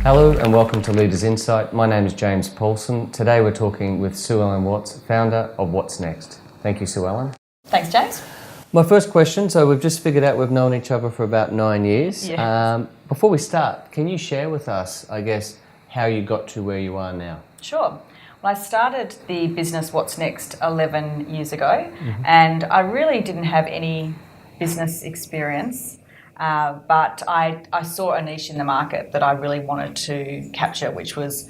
Hello and welcome to Leaders Insight. My name is James Paulson. Today we're talking with Sue Ellen Watts, founder of What's Next. Thank you, Sue Ellen. Thanks, James. My first question, so we've just figured out we've known each other for about 9 years. Yeah. Before we start, can you share with us, I guess, how you got to where you are now? Sure. Well, I started the business What's Next 11 years ago, and I really didn't have any business experience, but I saw a niche in the market that I really wanted to capture, which was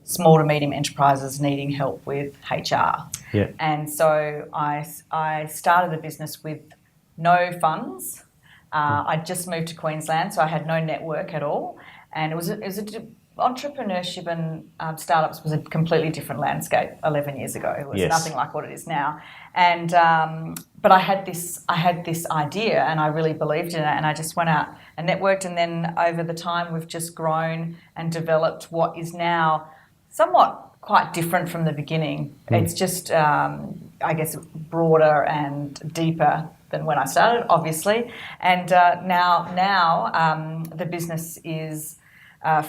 small to medium enterprises needing help with HR. Yeah. And so I started the business with no funds. I'd just moved to Queensland, so I had no network at all. And entrepreneurship and startups was a completely different landscape 11 years ago. It was nothing like what it is now. And but I had this idea, and I really believed in it, and I just went out and networked. And then over the time, we've just grown and developed what is now somewhat quite different from the beginning. It's just, I guess, broader and deeper than when I started, obviously. And now the business is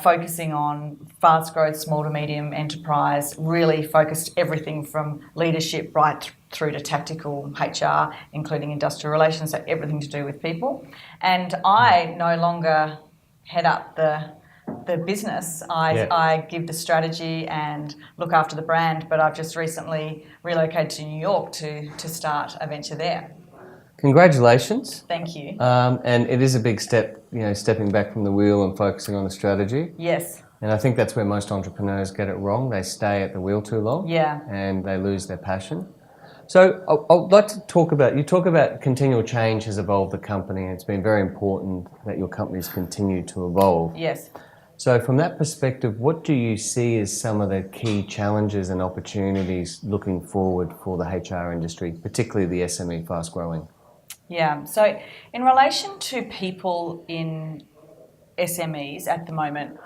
focusing on fast growth, small to medium enterprise, really focused everything from leadership right through to tactical HR, including industrial relations, so everything to do with people. And I no longer head up the business. I give the strategy and look after the brand, but I've just recently relocated to New York to start a venture there. Congratulations. Thank you. And it is a big step, stepping back from the wheel and focusing on the strategy. Yes. And I think that's where most entrepreneurs get it wrong. They stay at the wheel too long. Yeah. And they lose their passion. So I'd like to talk about continual change has evolved the company, and it's been very important that your company's continued to evolve. Yes. So from that perspective, what do you see as some of the key challenges and opportunities looking forward for the HR industry, particularly the SME fast growing? Yeah, so in relation to people in SMEs at the moment,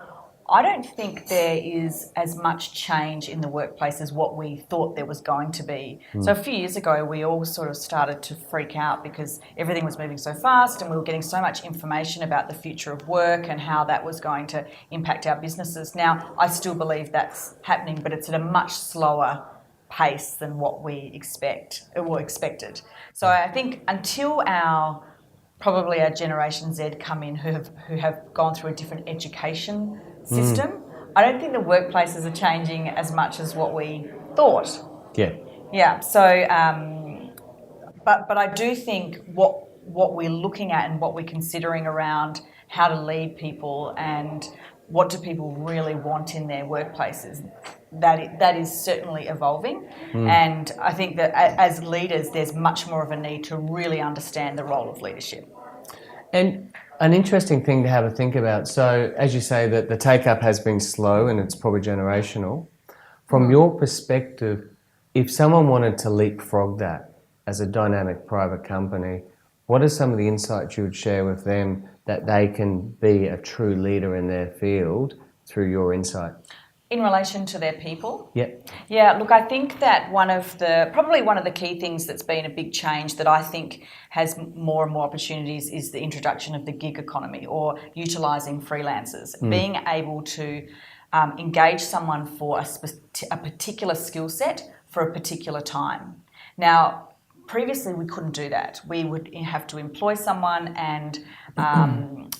I don't think there is as much change in the workplace as what we thought there was going to be. So a few years ago, we all sort of started to freak out because everything was moving so fast and we were getting so much information about the future of work and how that was going to impact our businesses. Now, I still believe that's happening, but it's at a much slower pace than what we expected. So I think until probably our Generation Z come in who have gone through a different education system, I don't think the workplaces are changing as much as what we thought. Yeah. Yeah. So, but I do think what we're looking at and what we're considering around how to lead people and what do people really want in their workplaces, that is certainly evolving. And I think that as leaders, there's much more of a need to really understand the role of leadership. And an interesting thing to have a think about. So as you say that the take-up has been slow and it's probably generational. From your perspective, if someone wanted to leapfrog that as a dynamic private company, what are some of the insights you would share with them that they can be a true leader in their field through your insight? In relation to their people? Yep. Yeah, look, I think that probably one of the key things that's been a big change that I think has more and more opportunities is the introduction of the gig economy or utilising freelancers, being able to engage someone for a particular skill set for a particular time. Now, previously, we couldn't do that. We would have to employ someone and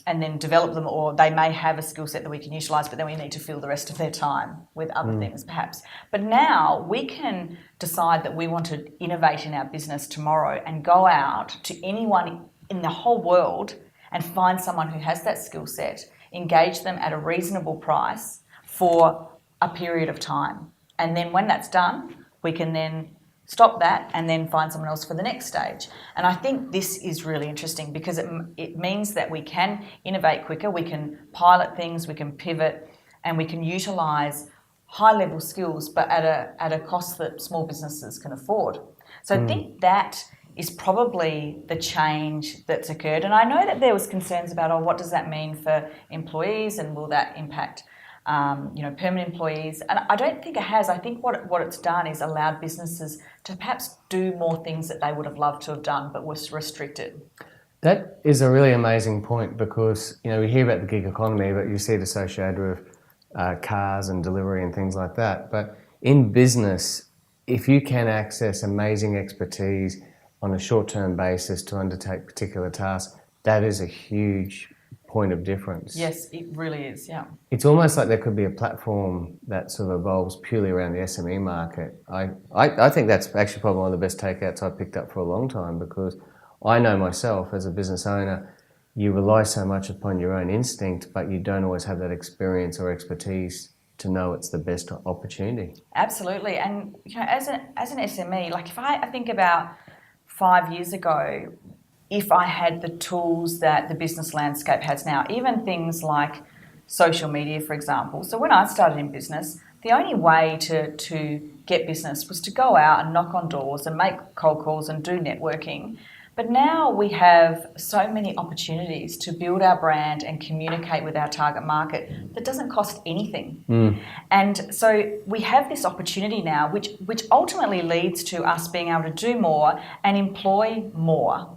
then develop them, or they may have a skill set that we can utilise, but then we need to fill the rest of their time with other things, perhaps. But now we can decide that we want to innovate in our business tomorrow and go out to anyone in the whole world and find someone who has that skill set, engage them at a reasonable price for a period of time. And then when that's done, we can then stop that and then find someone else for the next stage. And I think this is really interesting because it means that we can innovate quicker, we can pilot things, we can pivot, and we can utilise high-level skills but at a cost that small businesses can afford. So I think that is probably the change that's occurred. And I know that there was concerns about, what does that mean for employees and will that impact permanent employees? And I don't think it has. I think what it's done is allowed businesses to perhaps do more things that they would have loved to have done but was restricted. That is a really amazing point because, we hear about the gig economy, but you see it associated with cars and delivery and things like that. But in business, if you can access amazing expertise on a short-term basis to undertake particular tasks, that is a huge point of difference. Yes, it really is, yeah. It's almost like there could be a platform that sort of evolves purely around the SME market. I think that's actually probably one of the best takeouts I've picked up for a long time, because I know myself as a business owner, you rely so much upon your own instinct, but you don't always have that experience or expertise to know it's the best opportunity. Absolutely. And as an SME, like if I think about 5 years ago, if I had the tools that the business landscape has now, even things like social media, for example. So when I started in business, the only way to get business was to go out and knock on doors and make cold calls and do networking. But now we have so many opportunities to build our brand and communicate with our target market that doesn't cost anything. And so we have this opportunity now, which ultimately leads to us being able to do more and employ more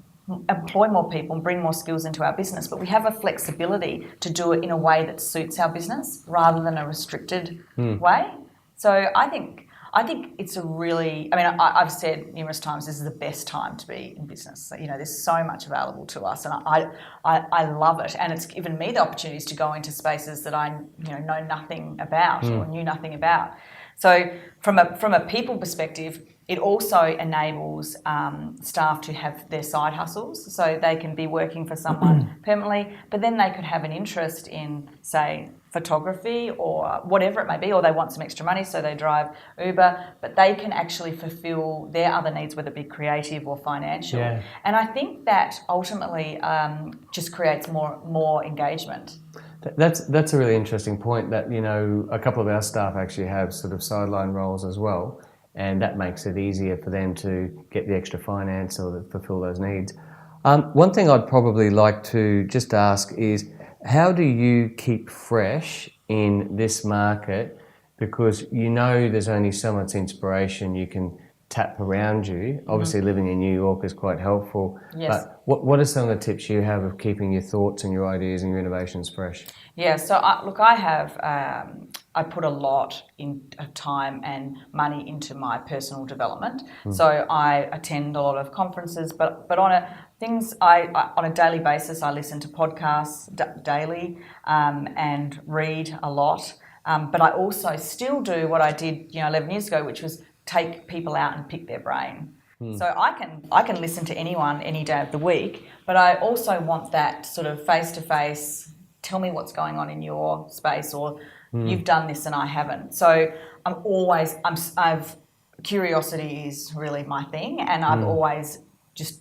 people and bring more skills into our business. But we have a flexibility to do it in a way that suits our business rather than a restricted way. So I think it's a really, I've said numerous times, this is the best time to be in business. So, there's so much available to us, and I love it. And it's given me the opportunities to go into spaces that I know nothing about or knew nothing about. So from a people perspective, it also enables staff to have their side hustles, so they can be working for someone permanently, but then they could have an interest in, say, photography or whatever it may be, or they want some extra money, so they drive Uber, but they can actually fulfil their other needs, whether it be creative or financial. Yeah. And I think that ultimately just creates more engagement. That's a really interesting point, that a couple of our staff actually have sort of sideline roles as well, and that makes it easier for them to get the extra finance or to fulfill those needs. One thing I'd probably like to just ask is, how do you keep fresh in this market? Because there's only so much inspiration you can tap around you. Obviously living in New York is quite helpful. Yes. But what are some of the tips you have of keeping your thoughts and your ideas and your innovations fresh? Yeah, so I put a lot of time and money into my personal development. So I attend a lot of conferences, but on a daily basis, I listen to podcasts daily and read a lot. But I also still do what I did 11 years ago, which was take people out and pick their brain. So I can listen to anyone any day of the week, but I also want that sort of face-to-face, tell me what's going on in your space, or you've done this and I haven't. So curiosity is really my thing, and I've always just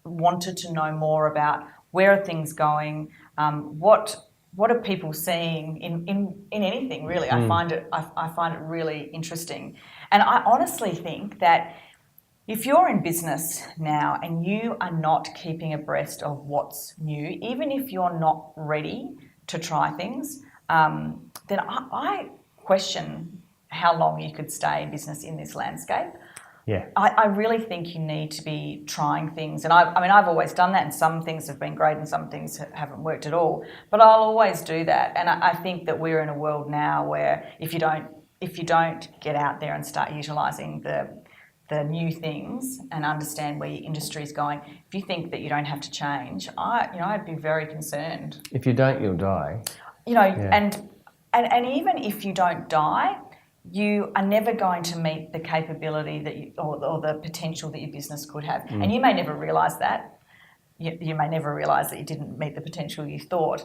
wanted to know more about where are things going, what are people seeing in anything really. I find it really interesting, and I honestly think that if you're in business now and you are not keeping abreast of what's new, even if you're not ready to try things, then I question how long you could stay in business in this landscape. Yeah. I really think you need to be trying things. And I've always done that, and some things have been great and some things haven't worked at all. But I'll always do that. And I think that we're in a world now where if you don't get out there and start utilising the new things and understand where your industry is going, if you think that you don't have to change, I'd be very concerned. If you don't, you'll die. And even if you don't die, you are never going to meet the capability that or the potential that your business could have. And you may never realise that. You may never realise that you didn't meet the potential you thought.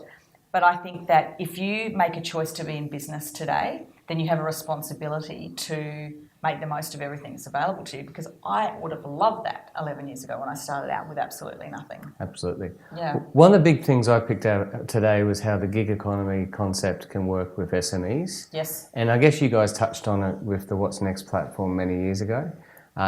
But I think that if you make a choice to be in business today, then you have a responsibility to make the most of everything that's available to you, because I would have loved that 11 years ago when I started out with absolutely nothing. Absolutely. Yeah. One of the big things I picked out today was how the gig economy concept can work with SMEs. Yes. And I guess you guys touched on it with the What's Next platform many years ago.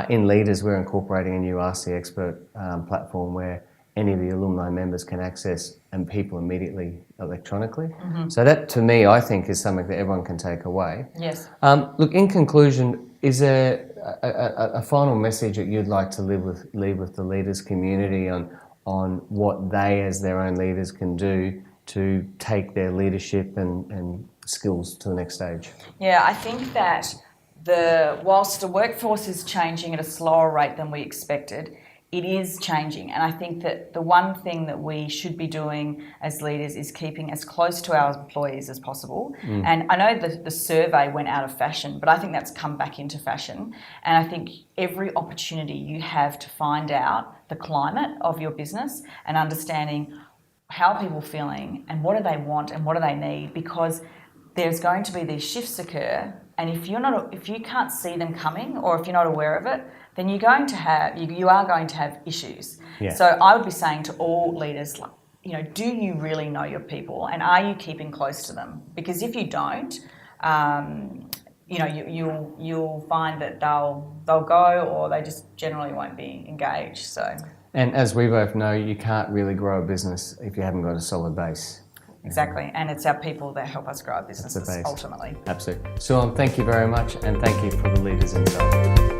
In Leaders, we're incorporating a new Ask the Expert platform where any of the alumni members can access and people immediately electronically. So that, to me, I think is something that everyone can take away. Yes. Look, in conclusion, is there a final message that you'd like to leave with the leaders community on what they as their own leaders can do to take their leadership and skills to the next stage? Yeah, I think that whilst the workforce is changing at a slower rate than we expected, it is changing. And I think that the one thing that we should be doing as leaders is keeping as close to our employees as possible. And I know the survey went out of fashion, but I think that's come back into fashion. And I think every opportunity you have to find out the climate of your business and understanding how are people feeling and what do they want and what do they need, because there's going to be these shifts occur, and if you can't see them coming, or if you're not aware of it, then you are going to have issues. Yeah. So I would be saying to all leaders, do you really know your people, and are you keeping close to them? Because if you don't, you'll find that they'll go, or they just generally won't be engaged. So. And as we both know, you can't really grow a business if you haven't got a solid base. Exactly, and it's our people that help us grow our businesses ultimately. Absolutely. Suan, thank you very much, and thank you for the Leaders Insight.